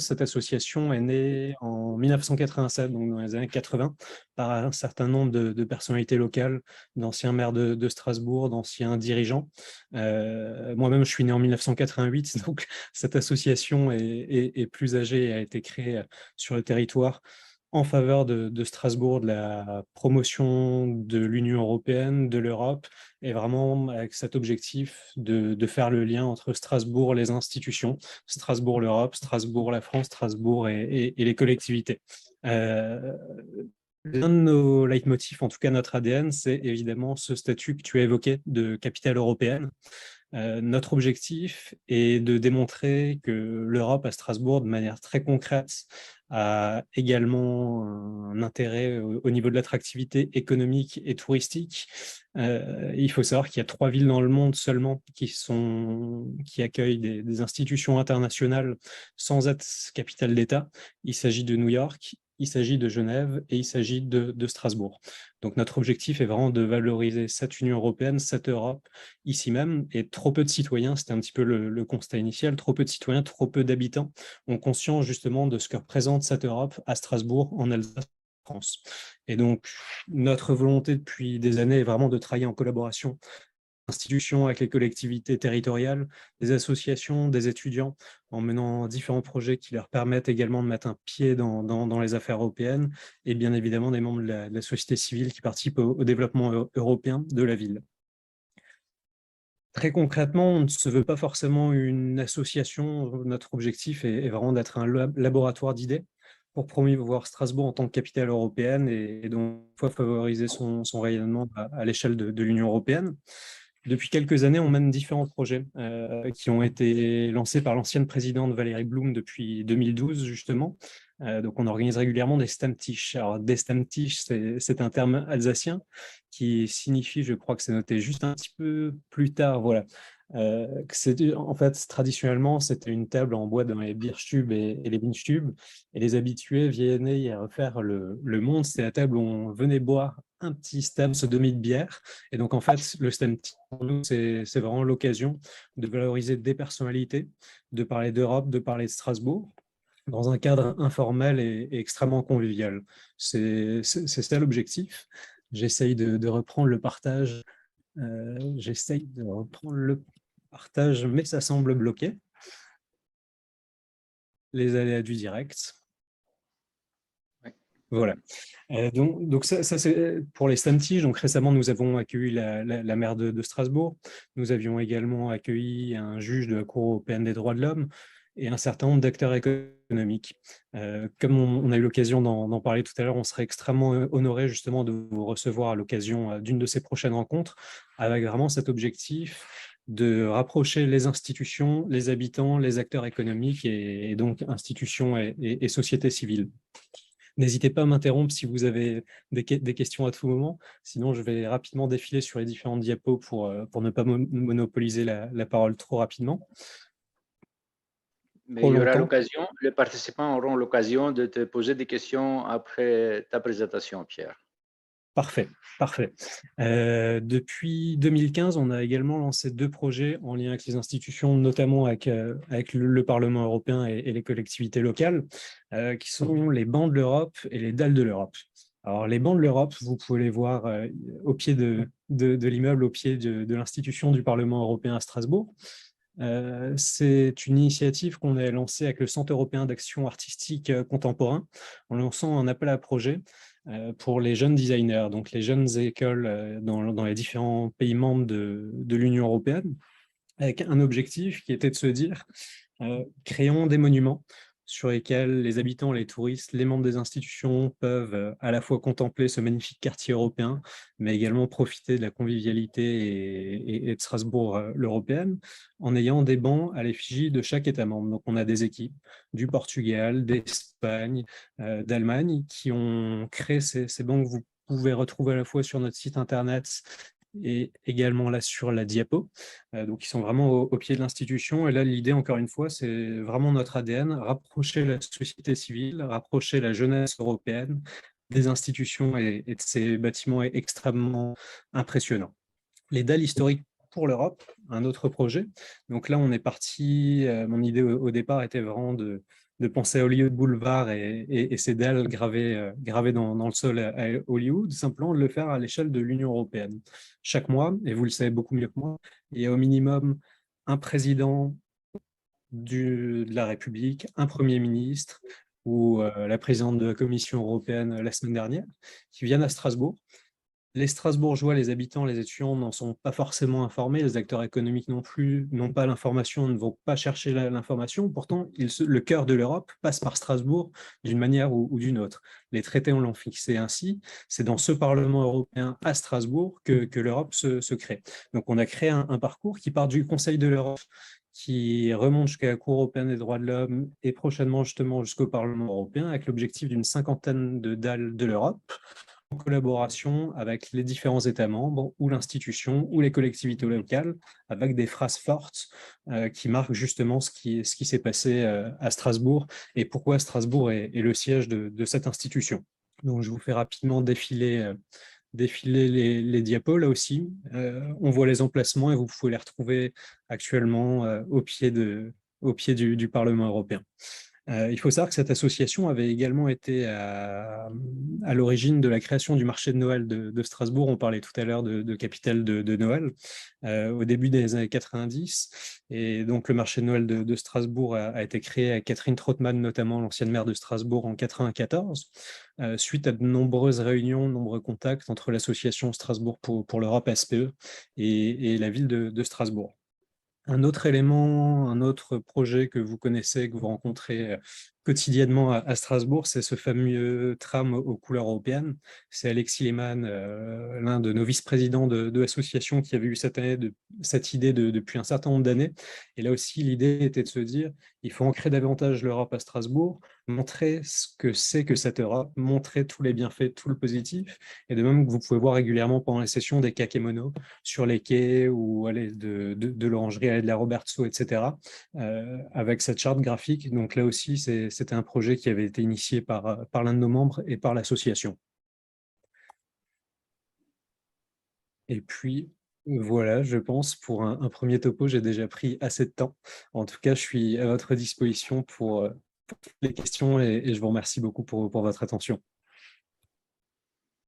Cette association est née en 1987, donc dans les années 80, par un certain nombre de personnalités locales, d'anciens maires de Strasbourg, d'anciens dirigeants. Moi-même, je suis né en 1988, donc cette association est plus âgée et a été créée sur le territoire en faveur de Strasbourg, de la promotion de l'Union européenne, de l'Europe, et vraiment avec cet objectif de faire le lien entre Strasbourg, les institutions, Strasbourg, l'Europe, Strasbourg, la France, Strasbourg et les collectivités. L'un de nos leitmotifs, en tout cas notre ADN, c'est évidemment ce statut que tu as évoqué de capitale européenne. Notre objectif est de démontrer que l'Europe à Strasbourg, de manière très concrète, a également un intérêt au niveau de l'attractivité économique et touristique. Il faut savoir qu'il y a 3 villes dans le monde seulement qui accueillent des institutions internationales sans être capitale d'État. Il s'agit de New York, il s'agit de Genève et il s'agit de Strasbourg. Donc notre objectif est vraiment de valoriser cette Union européenne, cette Europe, ici même, et trop peu de citoyens, c'était un petit peu le constat initial, trop peu de citoyens, trop peu d'habitants ont conscience justement de ce que représente cette Europe à Strasbourg, en Alsace, en France. Et donc, notre volonté depuis des années est vraiment de travailler en collaboration institutions, avec les collectivités territoriales, des associations, des étudiants, en menant différents projets qui leur permettent également de mettre un pied dans les affaires européennes, et bien évidemment des membres de la société civile qui participent au développement européen de la ville. Très concrètement, on ne se veut pas forcément une association. Notre objectif est vraiment d'être un laboratoire d'idées pour promouvoir Strasbourg en tant que capitale européenne et donc favoriser son rayonnement à l'échelle de l'Union européenne. Depuis quelques années, on mène différents projets qui ont été lancés par l'ancienne présidente Valérie Blum depuis 2012, justement. Donc, on organise régulièrement des Stammtisch. Alors, des Stammtisch, c'est un terme alsacien qui signifie, je crois que c'est noté juste un petit peu plus tard, voilà. En fait, traditionnellement, c'était une table en bois dans les Bierstube et les Windstube, et les habitués venaient refaire le monde. C'était la table où on venait boire un petit stem sodomie de bière. Et donc, en fait, le stem, pour nous, c'est vraiment l'occasion de valoriser des personnalités, de parler d'Europe, de parler de Strasbourg, dans un cadre informel et extrêmement convivial. C'est ça l'objectif. J'essaye de reprendre le partage. J'essaye de reprendre le partage, mais ça semble bloqué. Les aléas du direct. Oui. Voilà. Donc ça c'est pour les Stammtisch. Donc récemment, nous avons accueilli la maire de Strasbourg. Nous avions également accueilli un juge de la Cour européenne des droits de l'homme et un certain nombre d'acteurs économiques. Comme on a eu l'occasion d'en parler tout à l'heure, on serait extrêmement honoré justement de vous recevoir à l'occasion d'une de ces prochaines rencontres, avec vraiment cet objectif de rapprocher les institutions, les habitants, les acteurs économiques et donc institutions et sociétés civiles. N'hésitez pas à m'interrompre si vous avez des questions à tout moment. Sinon, je vais rapidement défiler sur les différentes diapos pour ne pas monopoliser la parole trop rapidement, Mais trop il y aura longtemps. l'occasion, les participants auront l'occasion de te poser des questions après ta présentation, Pierre. Parfait, parfait. Depuis 2015, on a également lancé 2 projets en lien avec les institutions, notamment avec le Parlement européen et les collectivités locales, qui sont les bancs de l'Europe et les dalles de l'Europe. Alors, les bancs de l'Europe, vous pouvez les voir au pied de l'immeuble, au pied de l'institution du Parlement européen à Strasbourg. C'est une initiative qu'on a lancée avec le Centre européen d'action artistique contemporain, en lançant un appel à projet pour les jeunes designers, donc les jeunes écoles dans les différents pays membres de l'Union européenne, avec un objectif qui était de se dire créons des monuments sur lesquels les habitants, les touristes, les membres des institutions peuvent à la fois contempler ce magnifique quartier européen, mais également profiter de la convivialité et de Strasbourg l'européenne, en ayant des bancs à l'effigie de chaque État membre. Donc on a des équipes du Portugal, d'Espagne, d'Allemagne, qui ont créé ces bancs que vous pouvez retrouver à la fois sur notre site internet et également là sur la diapo. Donc, ils sont vraiment au pied de l'institution. Et là, l'idée, encore une fois, c'est vraiment notre ADN, rapprocher la société civile, rapprocher la jeunesse européenne des institutions et de ces bâtiments extrêmement impressionnants. Les dalles historiques pour l'Europe, un autre projet. Donc là, on est parti, mon idée au départ était vraiment de penser à Hollywood Boulevard et ces dalles gravées dans le sol à Hollywood, simplement de le faire à l'échelle de l'Union européenne. Chaque mois, et vous le savez beaucoup mieux que moi, il y a au minimum un président de la République, un Premier ministre ou la présidente de la Commission européenne la semaine dernière, qui viennent à Strasbourg. Les Strasbourgeois, les habitants, les étudiants n'en sont pas forcément informés, les acteurs économiques non plus n'ont pas l'information, ne vont pas chercher l'information. Pourtant, le cœur de l'Europe passe par Strasbourg d'une manière ou d'une autre. Les traités l'ont fixé ainsi. C'est dans ce Parlement européen à Strasbourg que l'Europe se crée. Donc, on a créé un parcours qui part du Conseil de l'Europe, qui remonte jusqu'à la Cour européenne des droits de l'homme et prochainement justement jusqu'au Parlement européen, avec l'objectif d'une cinquantaine de dalles de l'Europe, en collaboration avec les différents États membres ou l'institution ou les collectivités locales, avec des phrases fortes qui marquent justement ce qui s'est passé à Strasbourg et pourquoi Strasbourg est le siège de cette institution. Donc, je vous fais rapidement défiler les diapos là aussi. On voit les emplacements et vous pouvez les retrouver actuellement au pied du Parlement européen. Il faut savoir que cette association avait également été à l'origine de la création du marché de Noël de Strasbourg. On parlait tout à l'heure de capitale de Noël au début des années 90. Et donc, le marché de Noël de Strasbourg a été créé avec Catherine Trautmann, notamment l'ancienne maire de Strasbourg, en 1994, suite à de nombreuses réunions, de nombreux contacts entre l'association Strasbourg pour l'Europe, SPE, et la ville de Strasbourg. Un autre élément, un autre projet que vous connaissez, que vous rencontrez quotidiennement à Strasbourg, c'est ce fameux tram aux couleurs européennes. C'est Alexis Lehmann, l'un de nos vice-présidents de l'association, qui avait eu cette idée depuis un certain nombre d'années. Et là aussi, l'idée était de se dire, il faut ancrer davantage l'Europe à Strasbourg, montrer ce que c'est que cette Europe, montrer tous les bienfaits, tout le positif. Et de même que vous pouvez voir régulièrement pendant les sessions des kakémonos sur les quais ou aller de l'orangerie à de la Robertso, etc., avec cette charte graphique. Donc là aussi, c'était un projet qui avait été initié par l'un de nos membres et par l'association. Et puis, voilà, je pense, pour un premier topo, j'ai déjà pris assez de temps. En tout cas, je suis à votre disposition pour les questions et je vous remercie beaucoup pour votre attention.